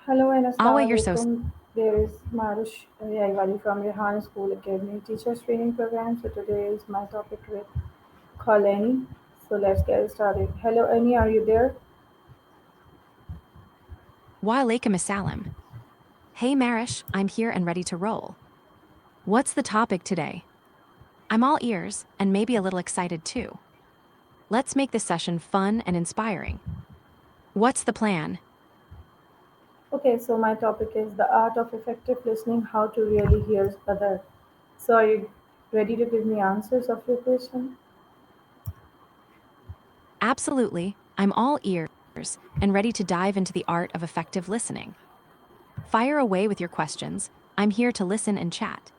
Hello and Awa, Assalamu you're so. alaikum. There is Marush Yaiwali from Rehan School Academy Teachers Training Program. So today is my topic with Call Annie. So let's get started. Hello Annie, are you there? Wa alaikum assalam. Hey Marish, I'm here and ready to roll. What's the topic today? I'm all ears and maybe a little excited too. Let's make this session fun and inspiring. What's the plan? Okay, so my topic is the art of effective listening, how to really hear other. So are you ready to give me answers of your question? Absolutely, I'm all ears and ready to dive into the art of effective listening. Fire away with your questions. I'm here to listen and chat.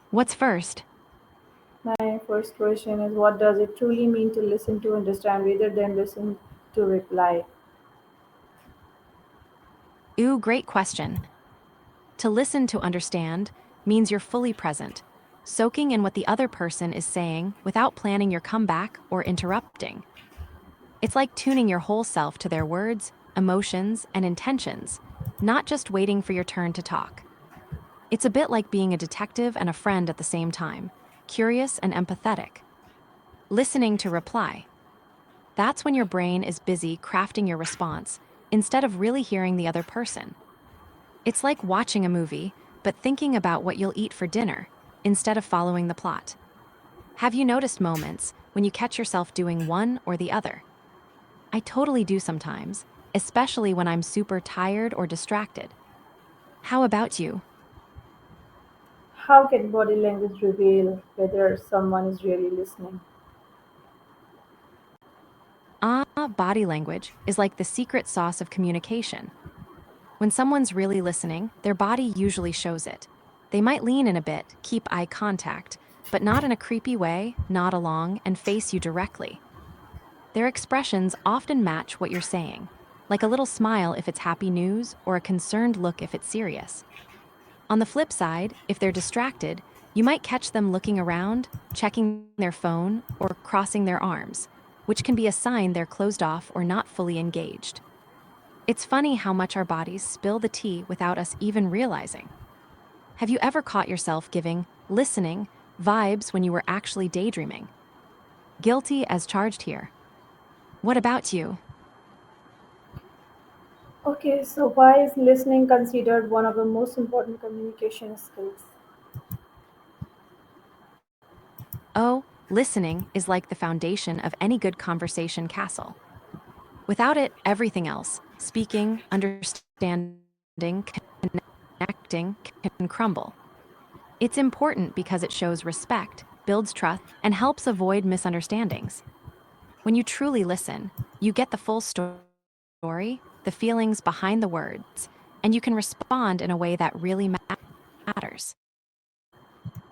What's first? My first question is what does it truly mean to listen to understand rather than listen to reply? Ooh, great question. To listen to understand means you're fully present, soaking in what the other person is saying without planning your comeback or interrupting. It's like tuning your whole self to their words, emotions, and intentions, not just waiting for your turn to talk. It's a bit like being a detective and a friend at the same time, curious and empathetic. Listening to reply. That's when your brain is busy crafting your response instead of really hearing the other person. It's like watching a movie, but thinking about what you'll eat for dinner instead of following the plot. Have you noticed moments when you catch yourself doing one or the other? I totally do sometimes, especially when I'm super tired or distracted. How about you? How can body language reveal whether someone is really listening? Body language is like the secret sauce of communication. When someone's really listening, their body usually shows it. They might lean in a bit, keep eye contact, but not in a creepy way, nod along, and face you directly. Their expressions often match what you're saying, like a little smile if it's happy news or a concerned look if it's serious. On the flip side, if they're distracted, you might catch them looking around, checking their phone, or crossing their arms, which can be a sign they're closed off or not fully engaged. It's funny how much our bodies spill the tea without us even realizing. Have you ever caught yourself giving listening vibes when you were actually daydreaming? Guilty as charged here. What about you? Okay, so why is listening considered one of the most important communication skills? Oh, listening is like the foundation of any good conversation castle. Without it, everything else, speaking, understanding, connecting, can crumble. It's important because it shows respect, builds trust, and helps avoid misunderstandings. When you truly listen, you get the full story, the feelings behind the words, and you can respond in a way that really matters.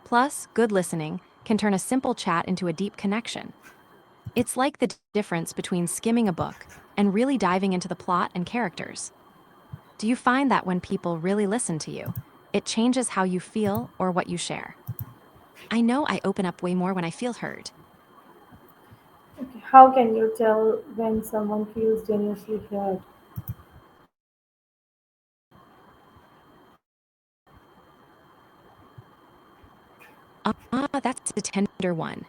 Plus, good listening can turn a simple chat into a deep connection. It's like the difference between skimming a book and really diving into the plot and characters. Do you find that when people really listen to you, it changes how you feel or what you share? I know I open up way more when I feel heard. Okay, how can you tell when someone feels genuinely heard? That's a tender one.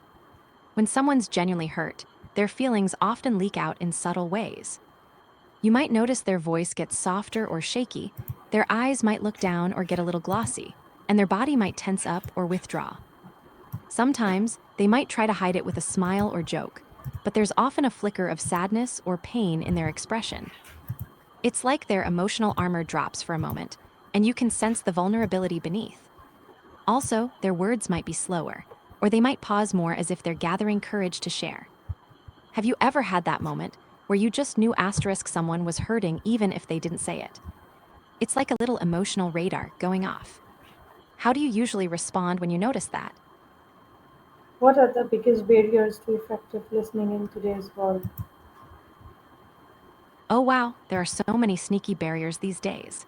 When someone's genuinely hurt, their feelings often leak out in subtle ways. You might notice their voice gets softer or shaky, their eyes might look down or get a little glossy, and their body might tense up or withdraw. Sometimes, they might try to hide it with a smile or joke, but there's often a flicker of sadness or pain in their expression. It's like their emotional armor drops for a moment, and you can sense the vulnerability beneath. Also, their words might be slower, or they might pause more as if they're gathering courage to share. Have you ever had that moment where you just knew asterisk someone was hurting even if they didn't say it? It's like a little emotional radar going off. How do you usually respond when you notice that? What are the biggest barriers to effective listening in today's world? Oh wow, there are so many sneaky barriers these days.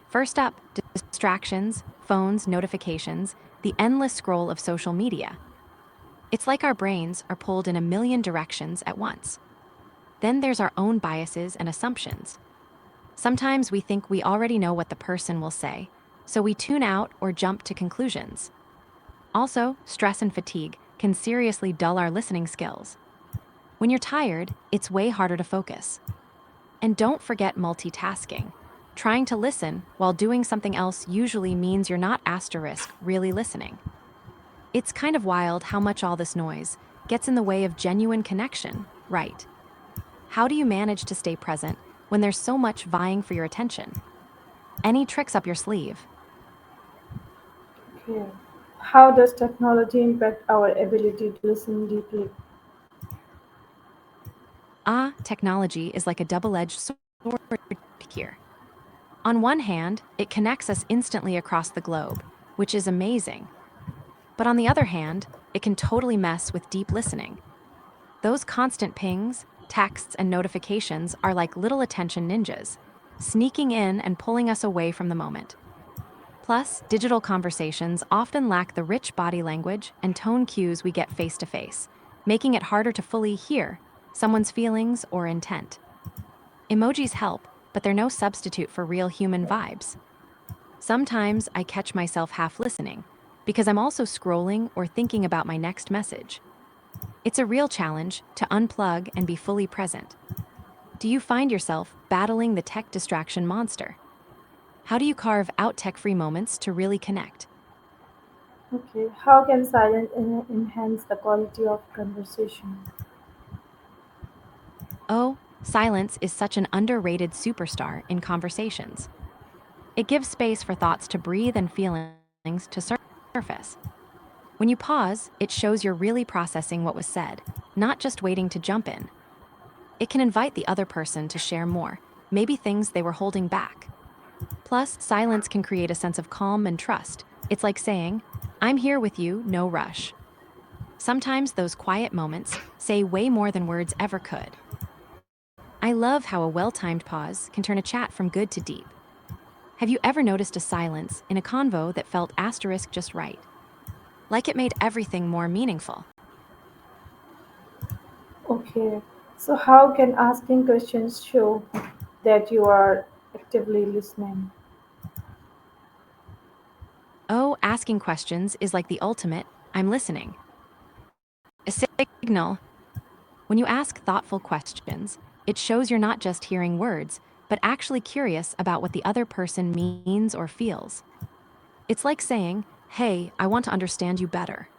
First up, distractions, phones, notifications, the endless scroll of social media. It's like our brains are pulled in a million directions at once. Then there's our own biases and assumptions. Sometimes we think we already know what the person will say, so we tune out or jump to conclusions. Also, stress and fatigue can seriously dull our listening skills. When you're tired, it's way harder to focus. And don't forget multitasking. Trying to listen while doing something else usually means you're not really listening. It's kind of wild how much all this noise gets in the way of genuine connection, right? How do you manage to stay present when there's so much vying for your attention? Any tricks up your sleeve? Okay. How does technology impact our ability to listen deeply? Technology is like a double edged sword here. On one hand, it connects us instantly across the globe, which is amazing. But on the other hand, it can totally mess with deep listening. Those constant pings, texts, and notifications are like little attention ninjas, sneaking in and pulling us away from the moment. Plus, digital conversations often lack the rich body language and tone cues we get face to face, making it harder to fully hear someone's feelings or intent. Emojis help, but they're no substitute for real human vibes. Sometimes I catch myself half listening because I'm also scrolling or thinking about my next message. It's a real challenge to unplug and be fully present. Do you find yourself battling the tech distraction monster? How do you carve out tech free moments to really connect? Okay. How can silence enhance the quality of conversation? Oh, silence is such an underrated superstar in conversations. It gives space for thoughts to breathe and feelings to surface. When you pause, it shows you're really processing what was said, not just waiting to jump in. It can invite the other person to share more, maybe things they were holding back. Plus, silence can create a sense of calm and trust. It's like saying, I'm here with you, no rush. Sometimes those quiet moments say way more than words ever could. I love how a well timed pause can turn a chat from good to deep. Have you ever noticed a silence in a convo that felt asterisk just right? Like it made everything more meaningful. Okay. So, how can asking questions show that you are actively listening? Oh, asking questions is like the ultimate, I'm listening. A signal. When you ask thoughtful questions, it shows you're not just hearing words, but actually curious about what the other person means or feels. It's like saying, hey, I want to understand you better.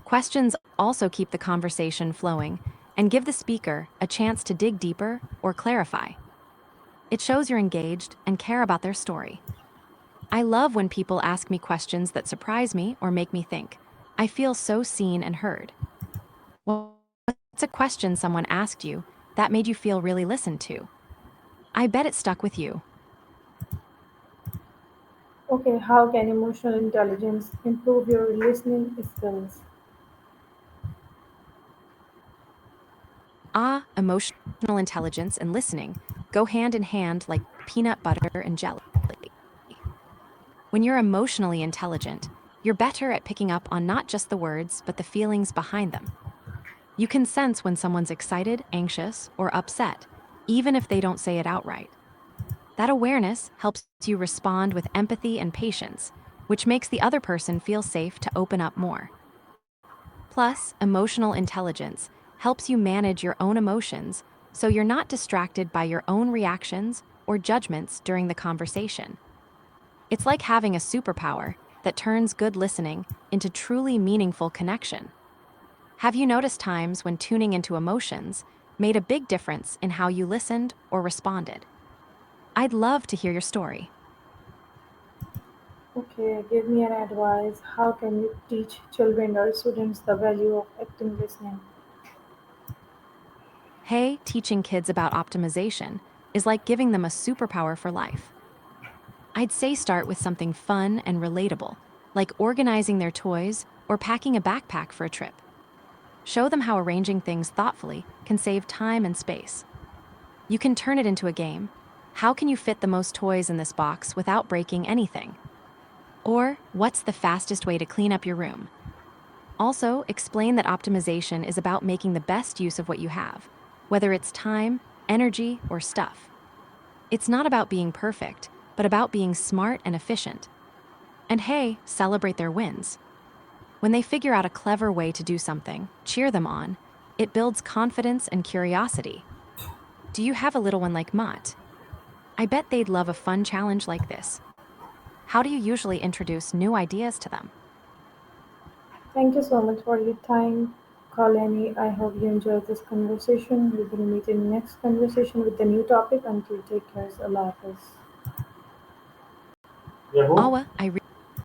Questions also keep the conversation flowing and give the speaker a chance to dig deeper or clarify. It shows you're engaged and care about their story. I love when people ask me questions that surprise me or make me think. I feel so seen and heard. What's a question someone asked you that made you feel really listened to? I bet it stuck with you. Okay. How can emotional intelligence improve your listening skills? Emotional intelligence and listening go hand in hand like peanut butter and jelly. When you're emotionally intelligent, you're better at picking up on not just the words, but the feelings behind them. You can sense when someone's excited, anxious, or upset, even if they don't say it outright. That awareness helps you respond with empathy and patience, which makes the other person feel safe to open up more. Plus, emotional intelligence helps you manage your own emotions so you're not distracted by your own reactions or judgments during the conversation. It's like having a superpower that turns good listening into truly meaningful connection. Have you noticed times when tuning into emotions made a big difference in how you listened or responded? I'd love to hear your story. Okay. Give me an advice. How can you teach children or students the value of active listening? Hey, teaching kids about optimization is like giving them a superpower for life. I'd say start with something fun and relatable, like organizing their toys or packing a backpack for a trip. Show them how arranging things thoughtfully can save time and space. You can turn it into a game. How can you fit the most toys in this box without breaking anything? Or, what's the fastest way to clean up your room? Also, explain that optimization is about making the best use of what you have, whether it's time, energy, or stuff. It's not about being perfect, but about being smart and efficient. And hey, celebrate their wins. When they figure out a clever way to do something, cheer them on. It builds confidence and curiosity. Do you have a little one like Mutt? I bet they'd love a fun challenge like this. How do you usually introduce new ideas to them? Thank you so much for your time, Kalani. I hope you enjoyed this conversation. We will meet in next conversation with a new topic. Until take care, Allah Hafiz. Awa, I